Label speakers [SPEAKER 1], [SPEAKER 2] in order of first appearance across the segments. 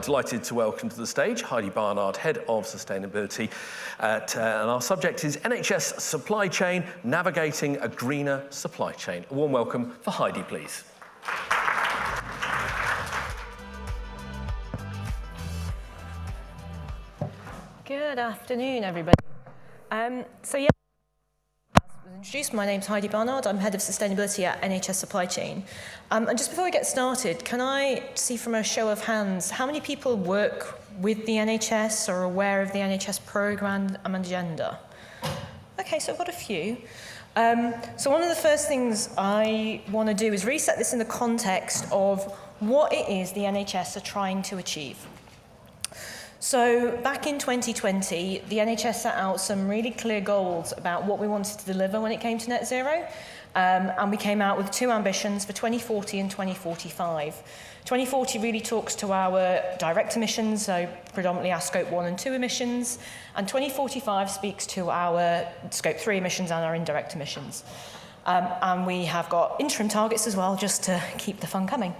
[SPEAKER 1] delighted to welcome to the stage Heidi Barnard, Head of Sustainability, and our subject is NHS Supply Chain, Navigating a Greener Supply Chain. A warm welcome for Heidi, please.
[SPEAKER 2] Good afternoon, everybody. Introduced. My name's Heidi Barnard. I'm Head of Sustainability at NHS Supply Chain. And just before we get started, can I see from a show of hands, how many people work with the NHS or are aware of the NHS programme and agenda? Okay, so I've got a few. So one of the first things I want to do is reset this in the context of what it is the NHS are trying to achieve. So back in 2020, the NHS set out some really clear goals about what we wanted to deliver when it came to net zero. And we came out with two ambitions for 2040 and 2045. 2040 really talks to our direct emissions, so predominantly our scope 1 and 2 emissions. And 2045 speaks to our scope 3 emissions and our indirect emissions. And we have got interim targets as well, just to keep the fun coming.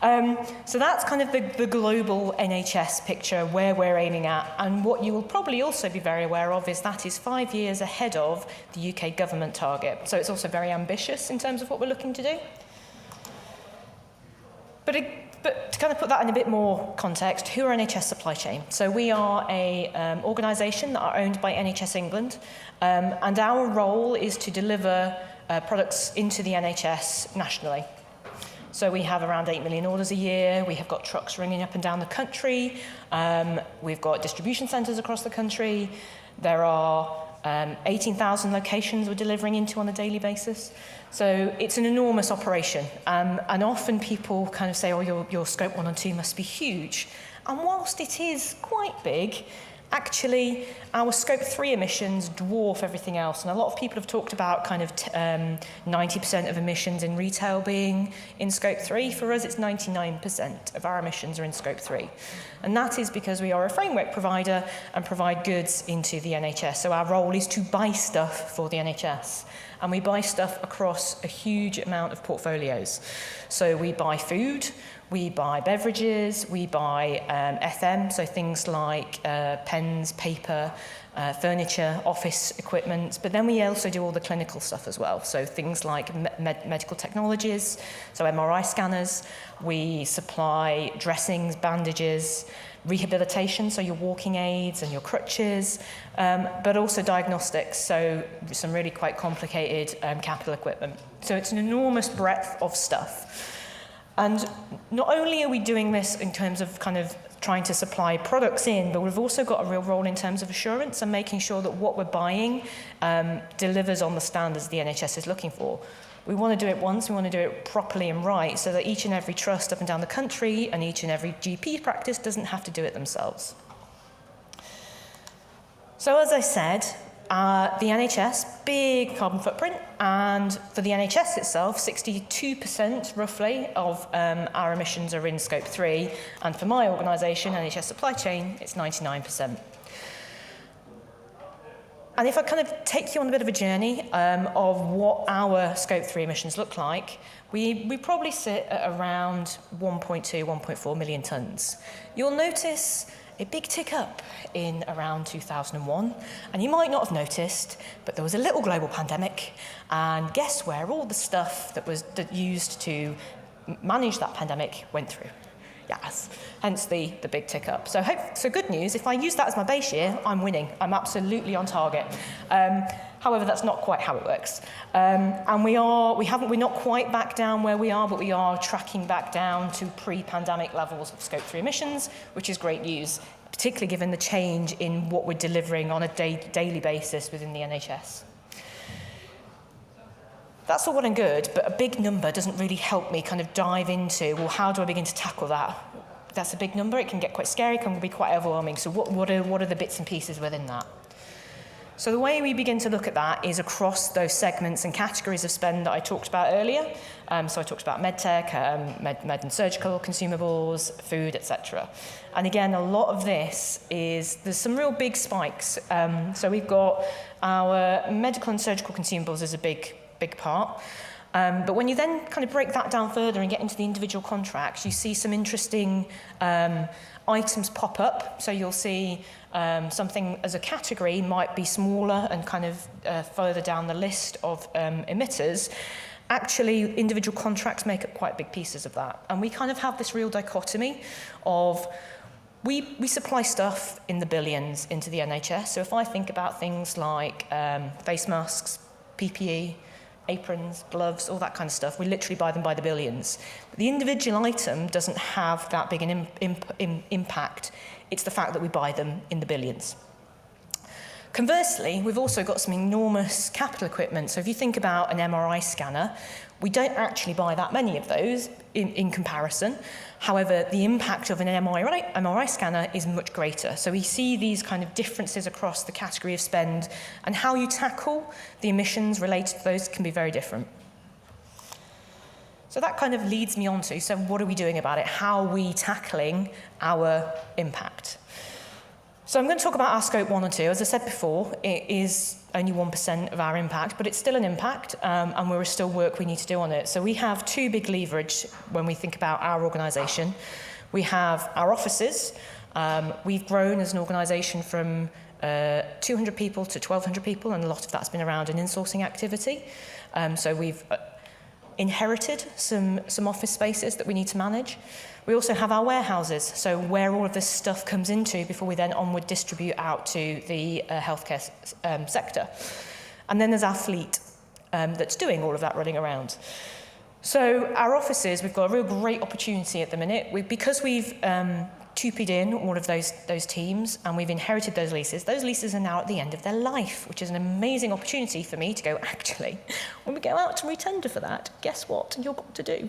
[SPEAKER 2] So that's kind of the global NHS picture, where we're aiming at. And what you will probably also be very aware of is that is 5 years ahead of the UK government target. So it's also very ambitious in terms of what we're looking to do. But to kind of put that in a bit more context, who are NHS Supply Chain? So we are an organisation that are owned by NHS England. And our role is to deliver products into the NHS nationally. So we have around 8 million orders a year. We have got trucks ringing up and down the country. We've got distribution centres across the country. There are 18,000 locations we're delivering into on a daily basis. So it's an enormous operation. And often people kind of say, oh, your scope 1 and 2 must be huge. And whilst it is quite big, actually, our scope 3 emissions dwarf everything else. And a lot of people have talked about kind of 90% of emissions in retail being in scope 3. For us, it's 99% of our emissions are in scope 3. And that is because we are a framework provider and provide goods into the NHS. So our role is to buy stuff for the NHS. And we buy stuff across a huge amount of portfolios. So we buy food, we buy beverages, we buy FM, so things like pens, paper, furniture, office equipment, but then we also do all the clinical stuff as well. So things like medical technologies, so MRI scanners, we supply dressings, bandages, rehabilitation, so your walking aids and your crutches, but also diagnostics, so some really quite complicated capital equipment. So it's an enormous breadth of stuff. And not only are we doing this in terms of kind of trying to supply products in, but we've also got a real role in terms of assurance and making sure that what we're buying delivers on the standards the NHS is looking for. We want to do it once, we want to do it properly and right, so that each and every trust up and down the country and each and every GP practice doesn't have to do it themselves. So as I said, the NHS, big carbon footprint, and for the NHS itself, 62% roughly of our emissions are in scope 3, and for my organisation, NHS Supply Chain, it's 99%. And if I kind of take you on a bit of a journey of what our scope 3 emissions look like, we probably sit at around 1.2, 1.4 million tonnes. You'll notice a big tick up in around 2001. And you might not have noticed, but there was a little global pandemic. And guess where all the stuff that was used to manage that pandemic went through? Yes, hence the big tick up. So good news, if I use that as my base year, I'm winning. I'm absolutely on target. However, that's not quite how it works. And we're not quite back down where we are, but we are tracking back down to pre-pandemic levels of scope 3 emissions, which is great news, particularly given the change in what we're delivering on a daily basis within the NHS. That's all well and good, but a big number doesn't really help me kind of dive into, well, how do I begin to tackle that? That's a big number, it can get quite scary, it can be quite overwhelming. So what are the bits and pieces within that? So the way we begin to look at that is across those segments and categories of spend that I talked about earlier. So I talked about medtech, med and surgical consumables, food, etc. And again, a lot of this there's some real big spikes. So we've got our medical and surgical consumables as a big part. But when you then kind of break that down further and get into the individual contracts, you see some interesting items pop up. So you'll see something as a category might be smaller and kind of further down the list of emitters. Actually, individual contracts make up quite big pieces of that. And we kind of have this real dichotomy of we supply stuff in the billions into the NHS. So if I think about things like face masks, PPE, aprons, gloves, all that kind of stuff, we literally buy them by the billions. But the individual item doesn't have that big an impact. It's the fact that we buy them in the billions. Conversely, we've also got some enormous capital equipment. So if you think about an MRI scanner, we don't actually buy that many of those in comparison. However, the impact of an MRI scanner is much greater. So we see these kind of differences across the category of spend, and how you tackle the emissions related to those can be very different. So that kind of leads me on to, so what are we doing about it? How are we tackling our impact? So I'm going to talk about our scope 1 and 2. As I said before, it is only 1% of our impact, but it's still an impact, and there is still work we need to do on it. So we have two big leverage when we think about our organisation. We have our offices. We've grown as an organisation from 200 people to 1,200 people, and a lot of that's been around an insourcing activity. So we've inherited some office spaces that we need to manage. We also have our warehouses, so where all of this stuff comes into before we then onward distribute out to the healthcare sector. And then there's our fleet that's doing all of that running around. So our offices, we've got a real great opportunity at the minute. Because we've tupied in all of those teams and we've inherited those leases are now at the end of their life, which is an amazing opportunity for me to go, actually, when we go out to retender for that, guess what you've got to do?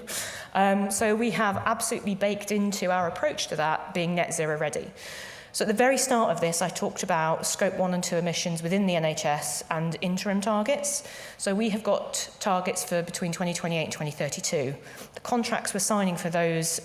[SPEAKER 2] So we have absolutely baked into our approach to that being net zero ready. So at the very start of this, I talked about scope 1 and 2 emissions within the NHS and interim targets. So we have got targets for between 2028 and 2032. The contracts we're signing for those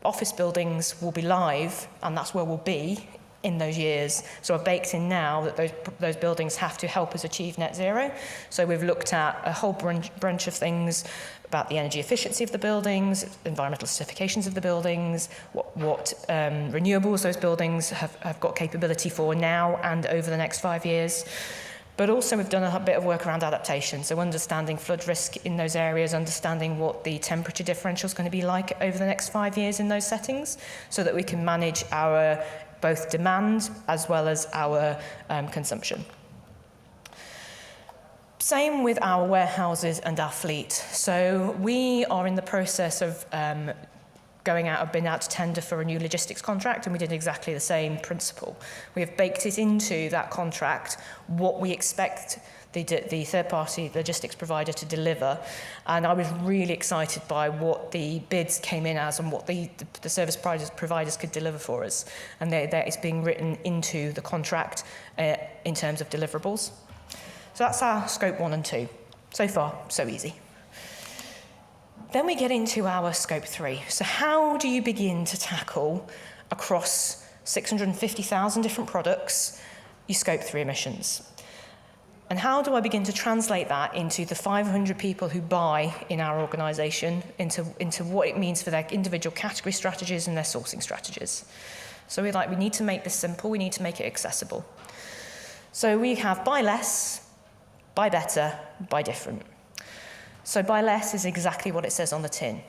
[SPEAKER 2] office buildings will be live, and that's where we'll be in those years. So I've baked in now that those buildings have to help us achieve net zero. So we've looked at a whole bunch of things about the energy efficiency of the buildings, environmental certifications of the buildings, what renewables those buildings have got capability for now and over the next 5 years. But also we've done a bit of work around adaptation, so understanding flood risk in those areas, understanding what the temperature differential is going to be like over the next 5 years in those settings, so that we can manage our both demand as well as our consumption. Same with our warehouses and our fleet. So we are in the process of been out to tender for a new logistics contract, and we did exactly the same principle. We have baked it into that contract what we expect the third-party logistics provider to deliver, and I was really excited by what the bids came in as and what the service providers could deliver for us, and that is being written into the contract in terms of deliverables. So that's our scope 1 and 2. So far, so easy. Then we get into our scope 3. So how do you begin to tackle across 650,000 different products your scope 3 emissions? And how do I begin to translate that into the 500 people who buy in our organisation, into what it means for their individual category strategies and their sourcing strategies? So we need to make this simple, we need to make it accessible. So we have buy less, buy better, buy different. So buy less is exactly what it says on the tin.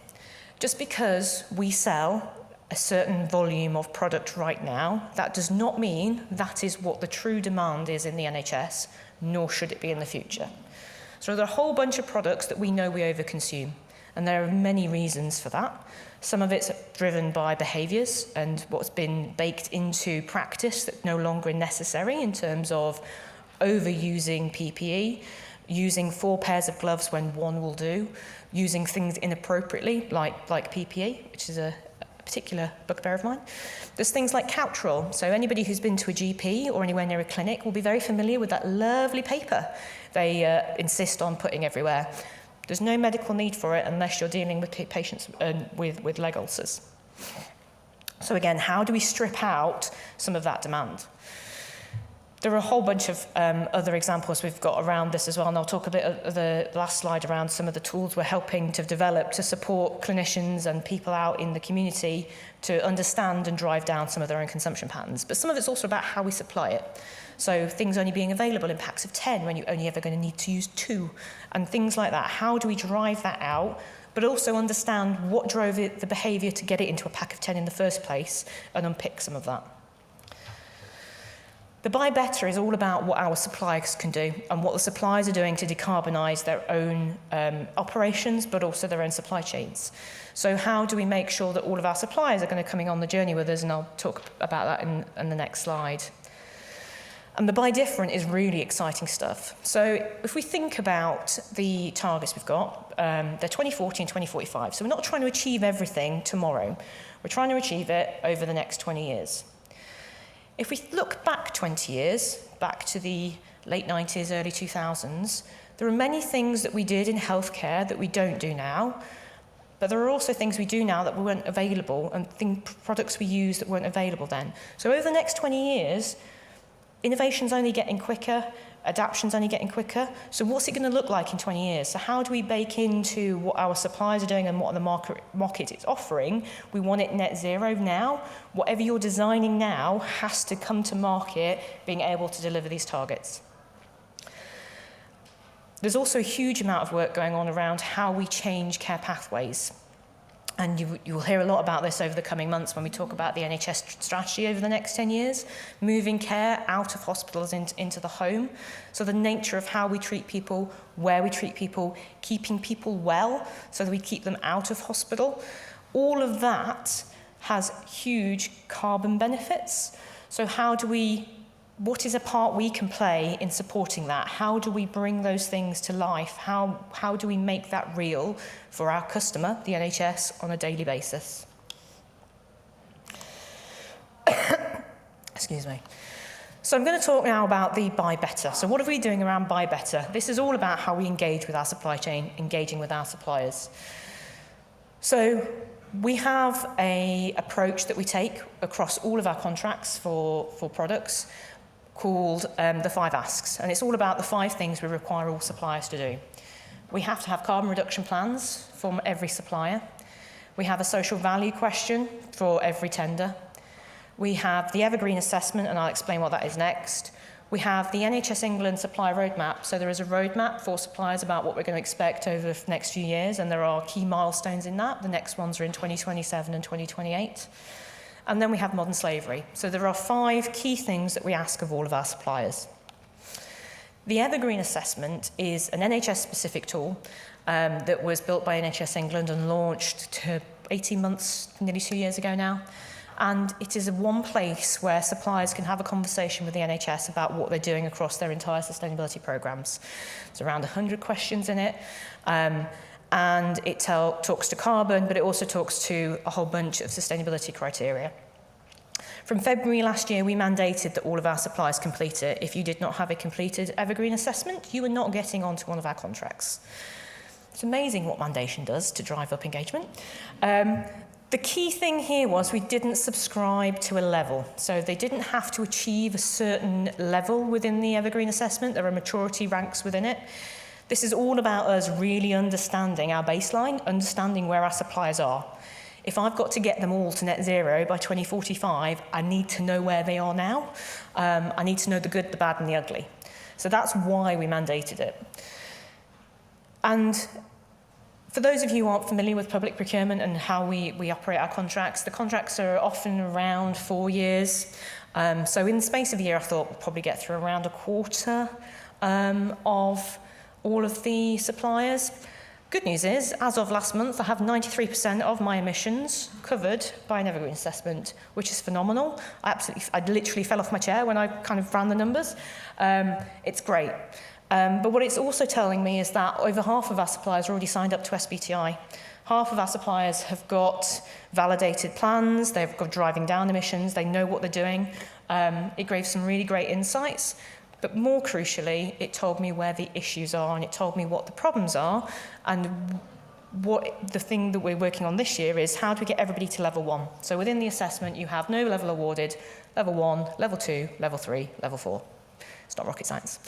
[SPEAKER 2] Just because we sell a certain volume of product right now, that does not mean that is what the true demand is in the NHS, nor should it be in the future. So there are a whole bunch of products that we know we overconsume, and there are many reasons for that. Some of it's driven by behaviours and what's been baked into practice that's no longer necessary in terms of overusing PPE, using 4 pairs of gloves when 1 will do, using things inappropriately, like PPE, which is a particular bugbear of mine. There's things like couch roll. So anybody who's been to a GP or anywhere near a clinic will be very familiar with that lovely paper they insist on putting everywhere. There's no medical need for it unless you're dealing with patients with leg ulcers. So again, how do we strip out some of that demand? There are a whole bunch of other examples we've got around this as well, and I'll talk a bit of the last slide around some of the tools we're helping to develop to support clinicians and people out in the community to understand and drive down some of their own consumption patterns. But some of it's also about how we supply it. So things only being available in packs of 10 when you're only ever going to need to use 2, and things like that. How do we drive that out, but also understand what drove the behaviour to get it into a pack of 10 in the first place, and unpick some of that. The Buy Better is all about what our suppliers can do and what the suppliers are doing to decarbonise their own operations, but also their own supply chains. So how do we make sure that all of our suppliers are going to coming on the journey with us? And I'll talk about that in the next slide. And the Buy Different is really exciting stuff. So if we think about the targets we've got, they're 2040 and 2045. So we're not trying to achieve everything tomorrow. We're trying to achieve it over the next 20 years. If we look back 20 years, back to the late 90s, early 2000s, there are many things that we did in healthcare that we don't do now, but there are also things we do now that weren't available, and products we use that weren't available then. So over the next 20 years, innovation's only getting quicker, adaption's only getting quicker. So what's it going to look like in 20 years? So how do we bake into what our suppliers are doing and what the market is offering? We want it net zero now. Whatever you're designing now has to come to market being able to deliver these targets. There's also a huge amount of work going on around how we change care pathways. And you will hear a lot about this over the coming months when we talk about the NHS strategy over the next 10 years, moving care out of hospitals into the home. So the nature of how we treat people, where we treat people, keeping people well so that we keep them out of hospital. All of that has huge carbon benefits. So what is a part we can play in supporting that? How do we bring those things to life? How do we make that real for our customer, the NHS, on a daily basis? Excuse me. So I'm going to talk now about the Buy Better. So what are we doing around Buy Better? This is all about how we engage with our supply chain, engaging with our suppliers. So we have an approach that we take across all of our contracts for products, called the 5 asks, and it's all about the 5 things we require all suppliers to do. We have to have carbon reduction plans from every supplier. We have a social value question for every tender. We have the Evergreen assessment, and I'll explain what that is next. We have the NHS England supplier roadmap, so there is a roadmap for suppliers about what we're going to expect over the next few years, and there are key milestones in that. The next ones are in 2027 and 2028. And then we have modern slavery. So there are 5 key things that we ask of all of our suppliers. The Evergreen assessment is an NHS-specific tool that was built by NHS England and launched 18 months, nearly 2 years ago now. And it is one place where suppliers can have a conversation with the NHS about what they're doing across their entire sustainability programmes. There's around 100 questions in it. And it talks to carbon, but it also talks to a whole bunch of sustainability criteria. From February last year, we mandated that all of our suppliers complete it. If you did not have a completed Evergreen assessment, you were not getting onto one of our contracts. It's amazing what mandation does to drive up engagement. The key thing here was we didn't subscribe to a level. So they didn't have to achieve a certain level within the Evergreen assessment. There are maturity ranks within it. This is all about us really understanding our baseline, understanding where our suppliers are. If I've got to get them all to net zero by 2045, I need to know where they are now. I need to know the good, the bad, and the ugly. So that's why we mandated it. And for those of you who aren't familiar with public procurement and how we operate our contracts, the contracts are often around 4 years. So in the space of a year, I thought we'll probably get through around a quarter of all of the suppliers. Good news is, as of last month, I have 93% of my emissions covered by an Evergreen assessment, which is phenomenal. I literally fell off my chair when I kind of ran the numbers. It's great. But what it's also telling me is that over half of our suppliers are already signed up to SBTI. Half of our suppliers have got validated plans, they've got driving down emissions, they know what they're doing. It gave some really great insights. But more crucially, it told me where the issues are, and it told me what the problems are. And what the thing that we're working on this year is how do we get everybody to level 1? So within the assessment, you have no level awarded, level 1, level 2, level 3, level 4. It's not rocket science.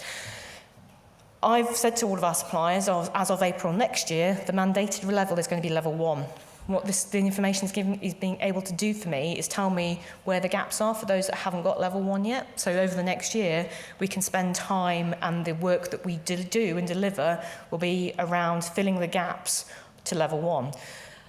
[SPEAKER 2] I've said to all of our suppliers, as of April next year, the mandated level is going to be level 1. What the information is being able to do for me is tell me where the gaps are for those that haven't got level 1 yet. So over the next year, we can spend time, and the work that we do and deliver will be around filling the gaps to level 1.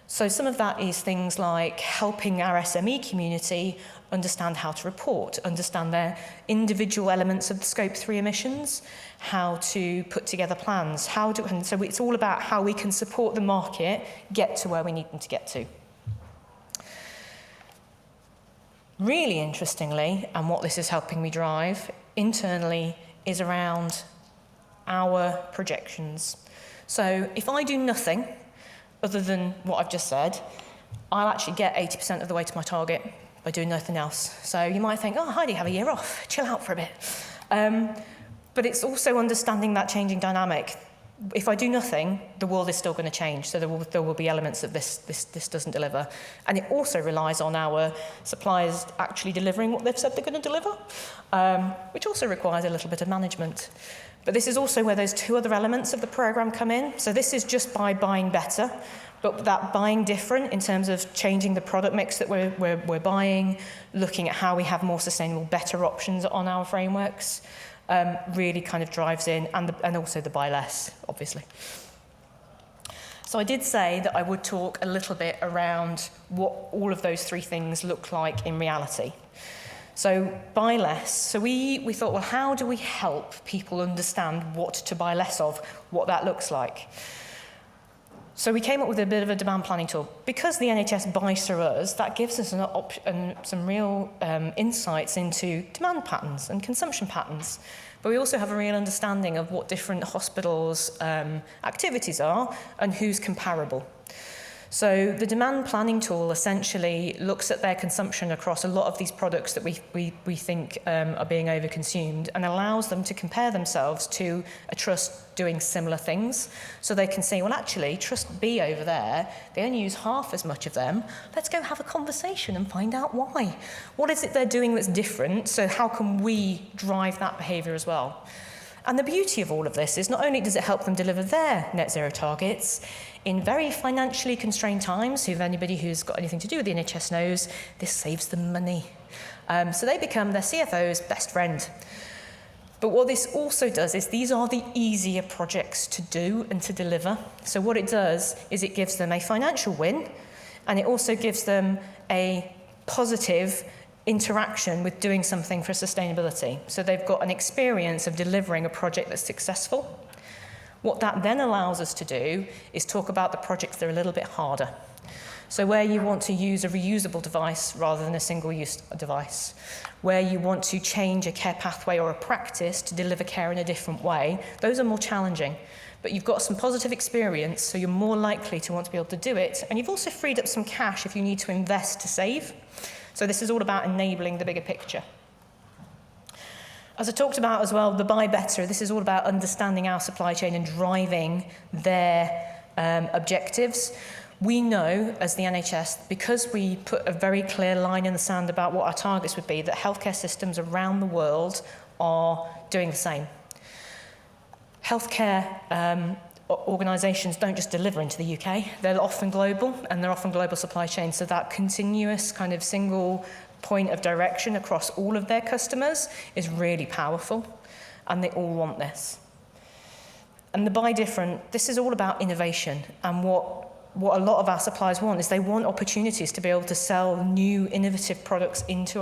[SPEAKER 2] So some of that is things like helping our SME community understand how to report, understand their individual elements of the Scope 3 emissions, how to put together plans, and so it's all about how we can support the market get to where we need them to get to. Really interestingly, and what this is helping me drive internally, is around our projections. So if I do nothing other than what I've just said, I'll actually get 80% of the way to my target by doing nothing else. So you might think, oh, Heidi, have a year off, chill out for a bit. But it's also understanding that changing dynamic. If I do nothing, the world is still going to change. So there will be elements that this doesn't deliver. And it also relies on our suppliers actually delivering what they've said they're going to deliver, which also requires a little bit of management. But this is also where those two other elements of the program come in. So this is just by buying better, but that buying different in terms of changing the product mix that we're buying, looking at how we have more sustainable, better options on our frameworks, really kind of drives in, and also the buy less, obviously. So I did say that I would talk a little bit around what all of those three things look like in reality. So buy less. So we thought, well, how do we help people understand what to buy less of, what that looks like? So we came up with a bit of a demand planning tool. Because the NHS buys through us, that gives us some real insights into demand patterns and consumption patterns. But we also have a real understanding of what different hospitals' activities are and who's comparable. So the demand planning tool essentially looks at their consumption across a lot of these products that we think are being overconsumed, and allows them to compare themselves to a trust doing similar things. So they can say, well, actually, Trust B over there, they only use half as much of them. Let's go have a conversation and find out why. What is it they're doing that's different? So how can we drive that behaviour as well? And the beauty of all of this is not only does it help them deliver their net zero targets, in very financially constrained times, if anybody who's got anything to do with the NHS knows, this saves them money. So they become their CFO's best friend. But what this also does is these are the easier projects to do and to deliver. So what it does is it gives them a financial win, and it also gives them a positive interaction with doing something for sustainability. So they've got an experience of delivering a project that's successful. What that then allows us to do is talk about the projects that are a little bit harder. So where you want to use a reusable device rather than a single-use device, where you want to change a care pathway or a practice to deliver care in a different way, those are more challenging. But you've got some positive experience, so you're more likely to want to be able to do it. And you've also freed up some cash if you need to invest to save. So this is all about enabling the bigger picture. As I talked about as well, the buy better, this is all about understanding our supply chain and driving their objectives. We know, as the NHS, because we put a very clear line in the sand about what our targets would be, that healthcare systems around the world are doing the same. Healthcare organisations don't just deliver into the UK, they're often global, and they're often global supply chains, so that continuous kind of single point of direction across all of their customers is really powerful, and they all want this. And the buy different, this is all about innovation, and what a lot of our suppliers want is they want opportunities to be able to sell new innovative products into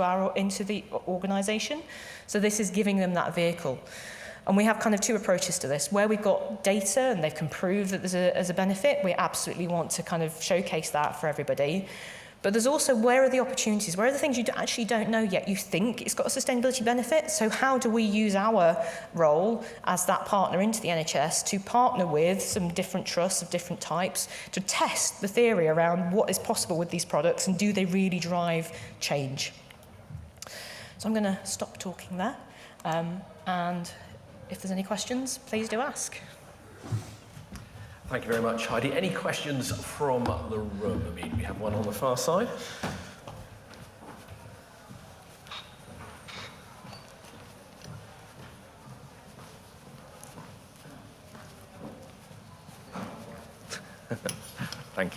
[SPEAKER 2] the organisation. So this is giving them that vehicle. And we have kind of two approaches to this. Where we've got data and they can prove that there's a benefit, we absolutely want to kind of showcase that for everybody. But there's also, where are the opportunities? Where are the things you actually don't know yet? You think it's got a sustainability benefit, so how do we use our role as that partner into the NHS to partner with some different trusts of different types to test the theory around what is possible with these products and do they really drive change? So I'm going to stop talking there, and if there's any questions, please do ask.
[SPEAKER 1] Thank you very much, Heidi. Any questions from the room? I mean, we have one on the far side.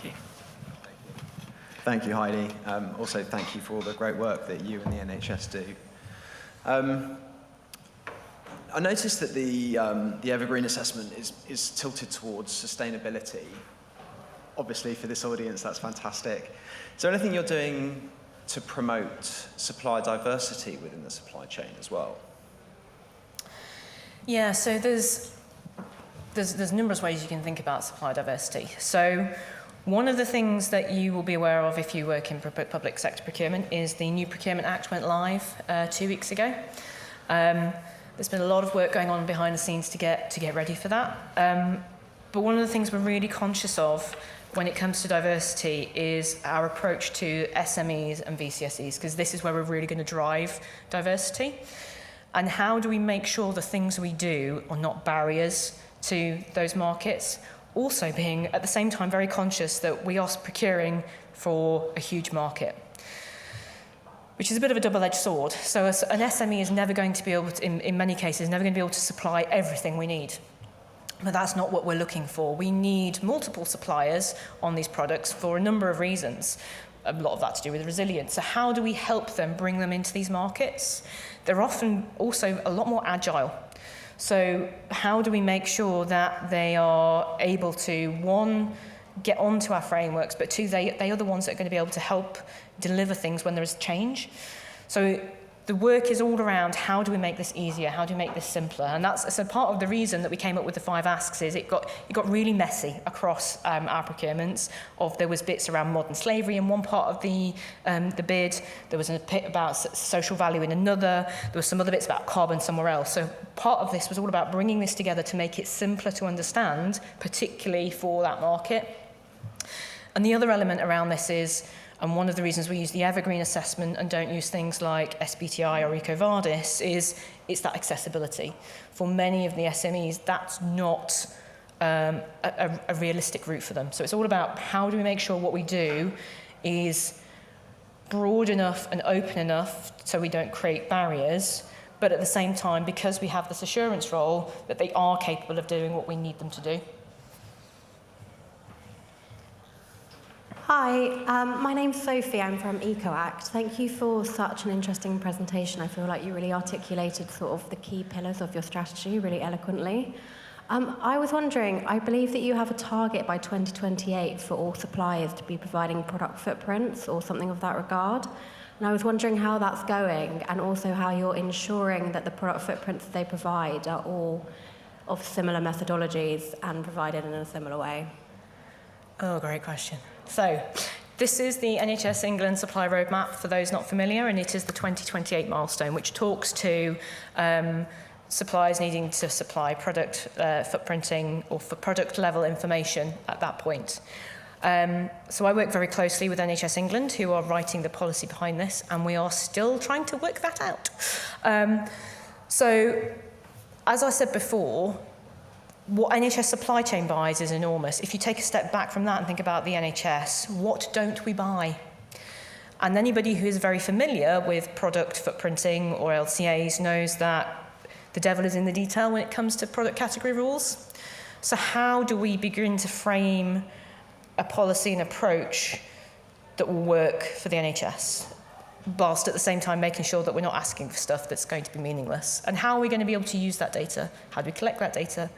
[SPEAKER 1] Thank you.
[SPEAKER 3] Thank you, Heidi. Also, thank you for all the great work that you and the NHS do. I noticed that the Evergreen assessment is tilted towards sustainability. Obviously, for this audience, that's fantastic. Is there anything you're doing to promote supplier diversity within the supply chain as well?
[SPEAKER 2] Yeah, so there's numerous ways you can think about supplier diversity. So one of the things that you will be aware of if you work in public sector procurement is the new Procurement Act went live 2 weeks ago. There's been a lot of work going on behind the scenes to get ready for that. But one of the things we're really conscious of when it comes to diversity is our approach to SMEs and VCSEs, because this is where we're really going to drive diversity. And how do we make sure the things we do are not barriers to those markets? Also being, at the same time, very conscious that we are procuring for a huge market, which is a bit of a double-edged sword. So an SME is never going to be able to, in many cases, never going to be able to supply everything we need. But that's not what we're looking for. We need multiple suppliers on these products for a number of reasons. A lot of that to do with resilience. So how do we help them bring them into these markets? They're often also a lot more agile. So how do we make sure that they are able to, one, get onto our frameworks, but two, they are the ones that are going to be able to help deliver things when there is change. So the work is all around how do we make this easier, how do we make this simpler, and that's so part of the reason that we came up with the 5 asks is it got really messy across our procurements. There was bits around modern slavery in one part of the bid, there was a bit about social value in another, there was some other bits about carbon somewhere else. So part of this was all about bringing this together to make it simpler to understand, particularly for that market. And the other element around this is, and one of the reasons we use the Evergreen assessment and don't use things like SBTI or EcoVadis is it's that accessibility. For many of the SMEs, that's not a realistic route for them. So it's all about how do we make sure what we do is broad enough and open enough so we don't create barriers, but at the same time, because we have this assurance role, that they are capable of doing what we need them to do.
[SPEAKER 4] Hi, my name's Sophie, I'm from EcoAct. Thank you for such an interesting presentation. I feel like you really articulated sort of the key pillars of your strategy really eloquently. I was wondering, I believe that you have a target by 2028 for all suppliers to be providing product footprints or something of that regard. And I was wondering how that's going and also how you're ensuring that the product footprints they provide are all of similar methodologies and provided in a similar way.
[SPEAKER 2] Oh, great question. So this is the NHS England Supply Roadmap, for those not familiar, and it is the 2028 milestone, which talks to suppliers needing to supply product footprinting or for product level information at that point. So I work very closely with NHS England, who are writing the policy behind this, and we are still trying to work that out. So as I said before, what NHS Supply Chain buys is enormous. If you take a step back from that and think about the NHS, what don't we buy? And anybody who is very familiar with product footprinting or LCAs knows that the devil is in the detail when it comes to product category rules. So how do we begin to frame a policy and approach that will work for the NHS, whilst at the same time making sure that we're not asking for stuff that's going to be meaningless? And how are we going to be able to use that data? How do we collect that data?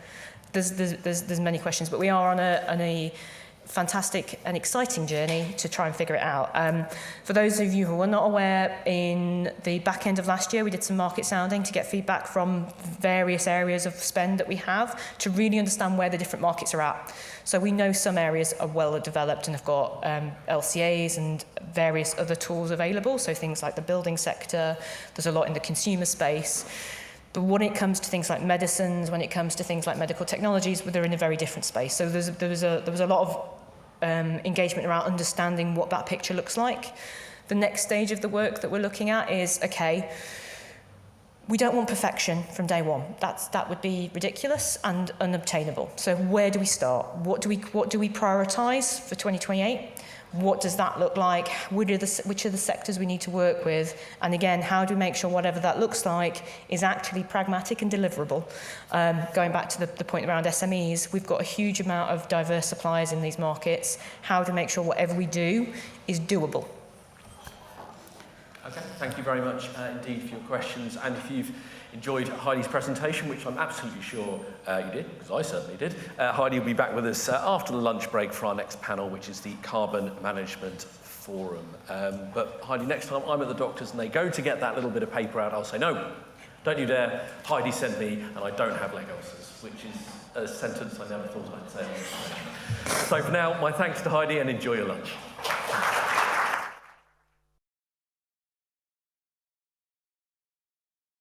[SPEAKER 2] There's many questions, but we are on a fantastic and exciting journey to try and figure it out. For those of you who are not aware, in the back end of last year, we did some market sounding to get feedback from various areas of spend that we have to really understand where the different markets are at. So we know some areas are well developed and have got LCAs and various other tools available, so things like the building sector, there's a lot in the consumer space. But when it comes to things like medicines, when it comes to things like medical technologies, they're in a very different space. So there was a lot of engagement around understanding what that picture looks like. The next stage of the work that we're looking at is, okay, We don't want perfection from day one. That would be ridiculous and unobtainable. So where do we start? What do we prioritise for 2028? What does that look like? Which are the sectors we need to work with? And again, how do we make sure whatever that looks like is actually pragmatic and deliverable? Going back to the point around SMEs, we've got a huge amount of diverse suppliers in these markets. How to make sure whatever we do is doable.
[SPEAKER 1] Okay, thank you very much indeed for your questions. And if you've enjoyed Heidi's presentation, which I'm absolutely sure you did, because I certainly did, Heidi will be back with us after the lunch break for our next panel, which is the Carbon Management Forum. But Heidi, next time I'm at the doctor's and they go to get that little bit of paper out, I'll say, no, don't you dare, Heidi sent me and I don't have leg ulcers, which is a sentence I never thought I'd say. So for now, my thanks to Heidi and enjoy your lunch.